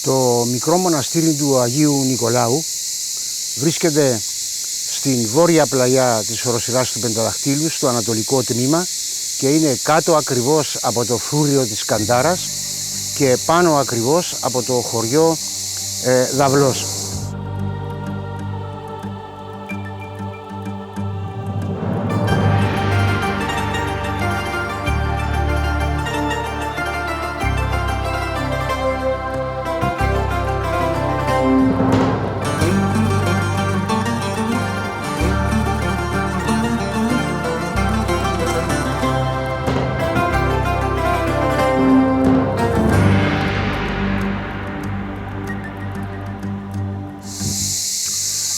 Το μικρό μοναστήρι του Αγίου Νικολάου βρίσκεται στην βόρεια πλαγιά της οροσειράς του Πενταδαχτύλου, στο ανατολικό τμήμα, και είναι κάτω ακριβώς από το φρούριο της Καντάρας και πάνω ακριβώς από το χωριό Δαυλός.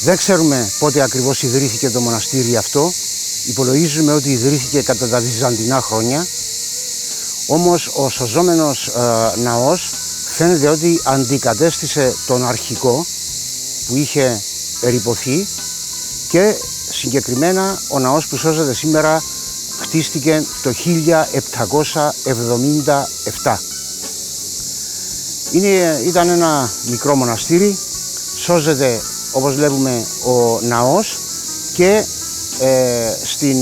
Δεν ξέρουμε πότε ακριβώς ιδρύθηκε το μοναστήρι αυτό. Υπολογίζουμε ότι ιδρύθηκε κατά τα βυζαντινά χρόνια. Όμως ο σωζόμενος ναός φαίνεται ότι αντικατέστησε τον αρχικό που είχε ερειπωθεί, και συγκεκριμένα ο ναός που σώζεται σήμερα χτίστηκε το 1777. Ήταν ένα μικρό μοναστήρι, σώζεται όπως βλέπουμε ο ναός, και στην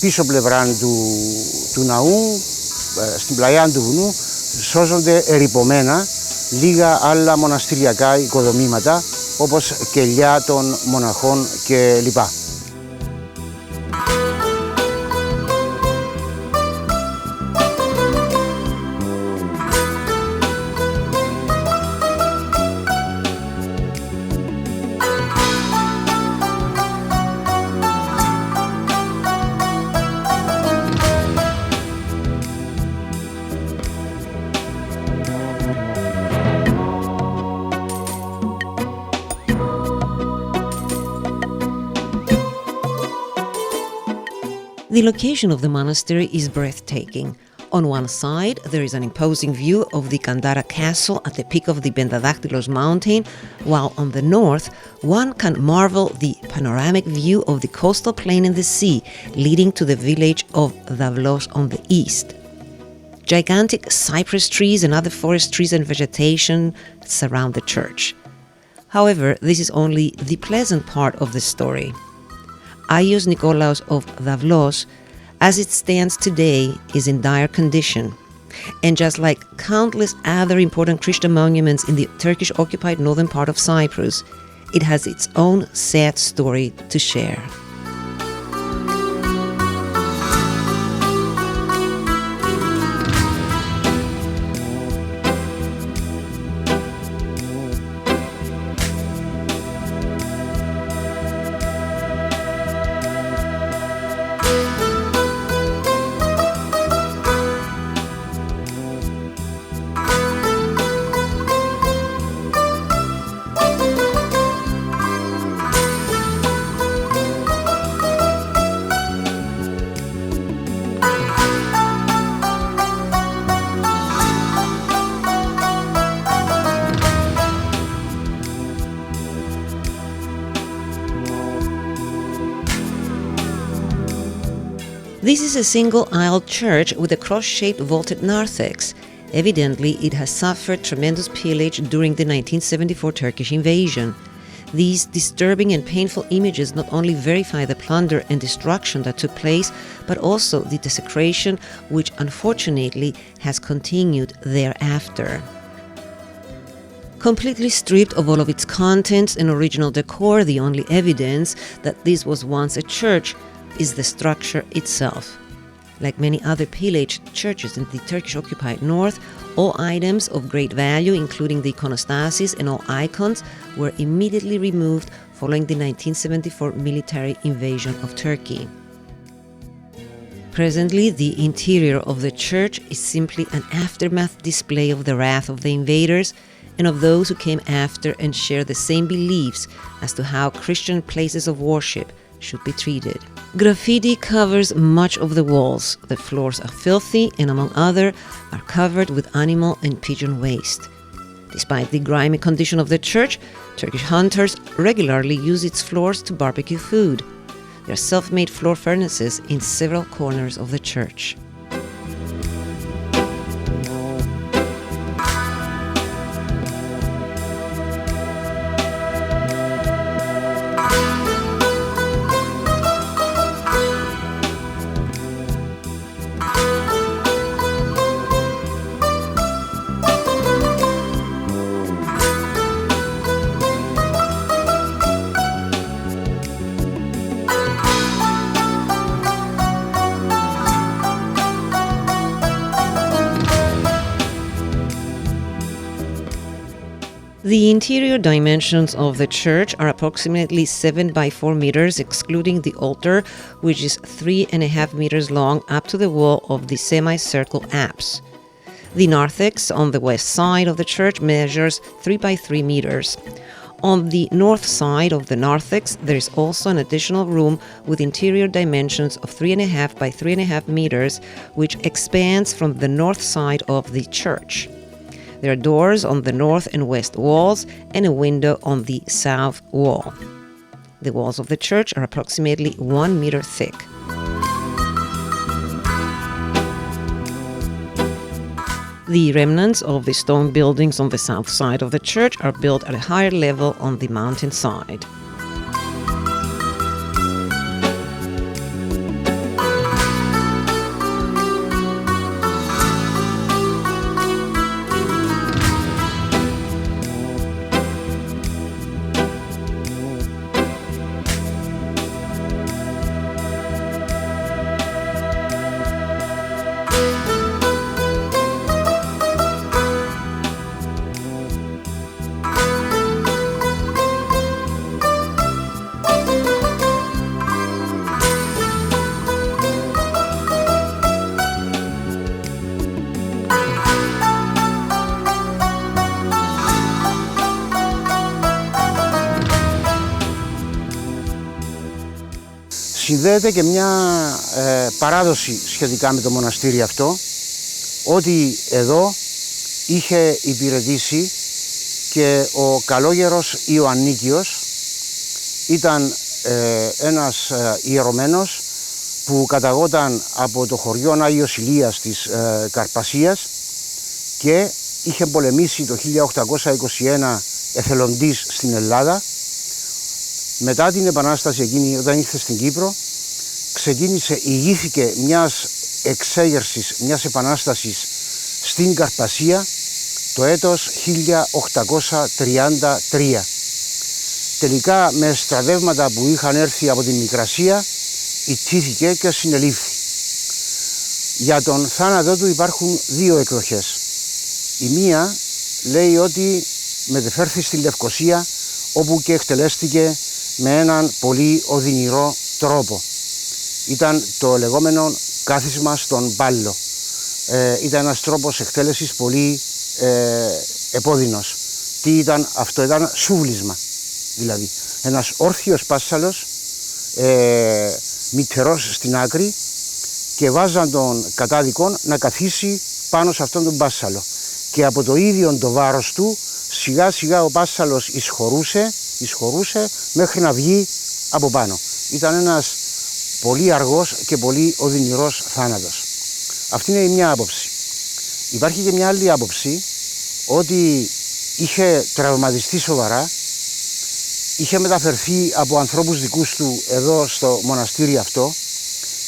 πίσω πλευρά του ναού, στην πλαγιά του βουνού, σώζονται ερειπωμένα λίγα άλλα μοναστηριακά οικοδομήματα, όπως κελιά των μοναχών κλπ. The location of the monastery is breathtaking. On one side, there is an imposing view of the Kandara castle at the peak of the Pentadaktylos mountain, while on the north, one can marvel the panoramic view of the coastal plain and the sea, leading to the village of Davlos on the east. Gigantic cypress trees and other forest trees and vegetation surround the church. However, this is only the pleasant part of the story. Agios Nikolaos of Davlos, as it stands today, is in dire condition. And just like countless other important Christian monuments in the Turkish-occupied northern part of Cyprus, it has its own sad story to share. This is a single-aisled church with a cross-shaped vaulted narthex. Evidently, it has suffered tremendous pillage during the 1974 Turkish invasion. These disturbing and painful images not only verify the plunder and destruction that took place, but also the desecration which unfortunately has continued thereafter. Completely stripped of all of its contents and original decor, the only evidence that this was once a church is the structure itself. Like many other pillaged churches in the Turkish-occupied north, all items of great value, including the iconostasis and all icons, were immediately removed following the 1974 military invasion of Turkey. Presently, the interior of the church is simply an aftermath display of the wrath of the invaders and of those who came after and share the same beliefs as to how Christian places of worship should be treated. Graffiti covers much of the walls. The floors are filthy and, among other, are covered with animal and pigeon waste. Despite the grimy condition of the church, Turkish hunters regularly use its floors to barbecue food. There are self-made floor furnaces in several corners of the church. The interior dimensions of the church are approximately 7 by 4 meters, excluding the altar, which is 3.5 meters long up to the wall of the semicircle apse. The narthex on the west side of the church measures 3 by 3 meters. On the north side of the narthex, there is also an additional room with interior dimensions of 3.5 by 3.5 meters, which expands from the north side of the church. There are doors on the north and west walls and a window on the south wall. The walls of the church are approximately 1 meter thick. The remnants of the stone buildings on the south side of the church are built at a higher level on the mountain side. Συνδέεται και μια παράδοση σχετικά με το μοναστήρι αυτό, ότι εδώ είχε υπηρετήσει και ο καλόγερος Ιωαννίκιος. Ήταν ένας ιερωμένος που καταγόταν από το χωριό Άγιος Ηλίας της Καρπασίας και είχε πολεμήσει το 1821 εθελοντής στην Ελλάδα. Μετά την Επανάσταση εκείνη, όταν ήρθε στην Κύπρο, ηγήθηκε μιας εξέγερσης, μιας επανάστασης στην Καρπασία το έτος 1833. Τελικά με στρατεύματα που είχαν έρθει από την Μικρασία ιτήθηκε και συνελήφθη. Για τον θάνατό του υπάρχουν δύο εκδοχές. Η μία λέει ότι μετεφέρθη στη Λευκοσία, όπου και εκτελέστηκε με έναν πολύ οδυνηρό τρόπο. Ήταν το λεγόμενο κάθισμα στον πάλο. Ήταν ένας τρόπος εκτέλεσης πολύ επώδυνος. Τι ήταν αυτό? Ήταν σούβλισμα. Δηλαδή ένας όρθιος πάσσαλος, μυτερός στην άκρη, και βάζαν τον κατάδικον να καθίσει πάνω σε αυτόν τον πάσσαλο. Και από το ίδιο το βάρος του σιγά σιγά ο πάσσαλος εισχωρούσε μέχρι να βγει από πάνω. Ήταν ένας πολύ αργός και πολύ οδυνηρός θάνατος. Αυτή είναι η μια άποψη. Υπάρχει και μια άλλη άποψη, ότι είχε τραυματιστεί σοβαρά, είχε μεταφερθεί από ανθρώπους δικούς του εδώ στο μοναστήρι αυτό,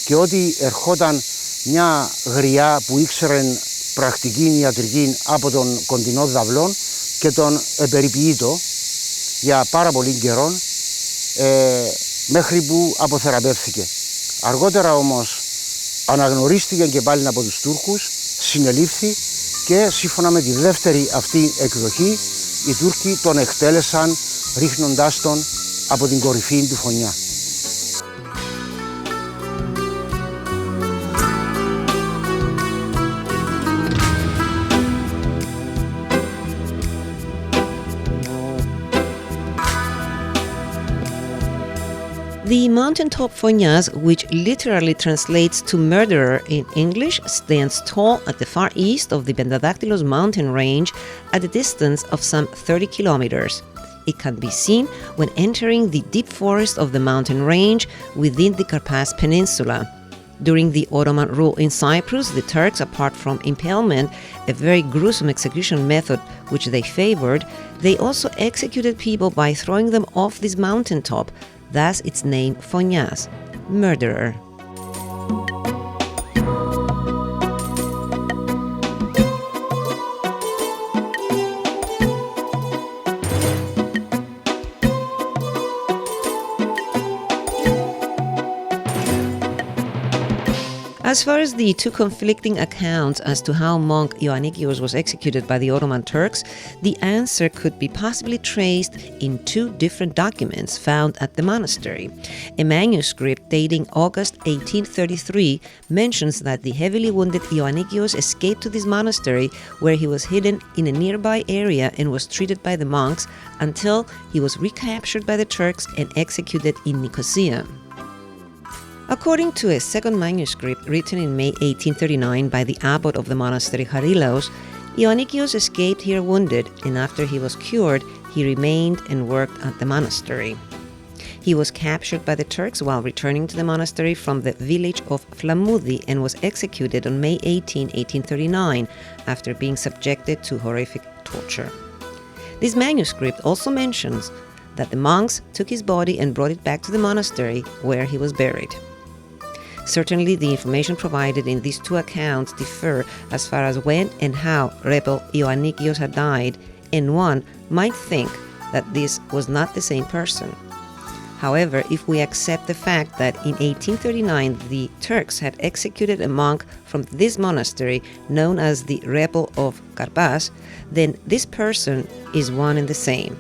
και ότι ερχόταν μια γριά που ήξερε πρακτική ιατρική από τον κοντινό Δαυλών και τον επεριποιείτο για πάρα πολύ καιρό, μέχρι που αποθεραπεύθηκε. Αργότερα όμως αναγνωρίστηκε και πάλι από τους Τούρκους, συνελήφθη και σύμφωνα με τη δεύτερη αυτή εκδοχή οι Τούρκοι τον εκτέλεσαν ρίχνοντάς τον από την κορυφή του Φωνιά. The mountaintop Fonias, which literally translates to murderer in English, stands tall at the far east of the Pentadactylos mountain range at a distance of some 30 kilometers. It can be seen when entering the deep forest of the mountain range within the Karpas Peninsula. During the Ottoman rule in Cyprus, the Turks, apart from impalement, a very gruesome execution method which they favored, they also executed people by throwing them off this mountaintop, thus its name Fonias, murderer. As far as the two conflicting accounts as to how monk Ioannikios was executed by the Ottoman Turks, the answer could be possibly traced in two different documents found at the monastery. A manuscript dating August 1833 mentions that the heavily wounded Ioannikios escaped to this monastery, where he was hidden in a nearby area and was treated by the monks until he was recaptured by the Turks and executed in Nicosia. According to a second manuscript written in May 1839 by the abbot of the monastery Harilaos, Ioannikios escaped here wounded, and after he was cured, he remained and worked at the monastery. He was captured by the Turks while returning to the monastery from the village of Flamoudi and was executed on May 18, 1839, after being subjected to horrific torture. This manuscript also mentions that the monks took his body and brought it back to the monastery, where he was buried. Certainly, the information provided in these two accounts differ as far as when and how rebel Ioannikios had died, and one might think that this was not the same person. However, if we accept the fact that in 1839 the Turks had executed a monk from this monastery known as the rebel of Karpas, then this person is one and the same.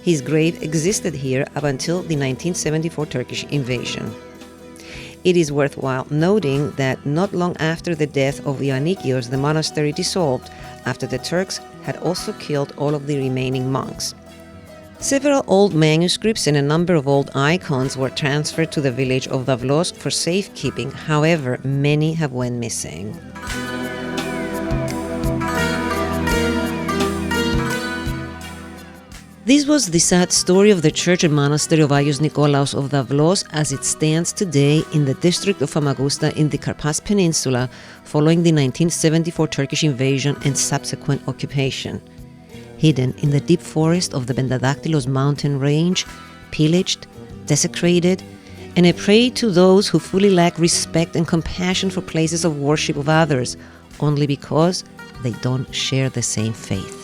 His grave existed here up until the 1974 Turkish invasion. It is worthwhile noting that not long after the death of Ioannikios, the monastery dissolved after the Turks had also killed all of the remaining monks. Several old manuscripts and a number of old icons were transferred to the village of Davlos for safekeeping. However, many have went missing. This was the sad story of the church and monastery of Agios Nikolaos of Davlos as it stands today in the district of Famagusta in the Karpas Peninsula following the 1974 Turkish invasion and subsequent occupation. Hidden in the deep forest of the Bendadaktilos mountain range, pillaged, desecrated, and a prey to those who fully lack respect and compassion for places of worship of others, only because they don't share the same faith.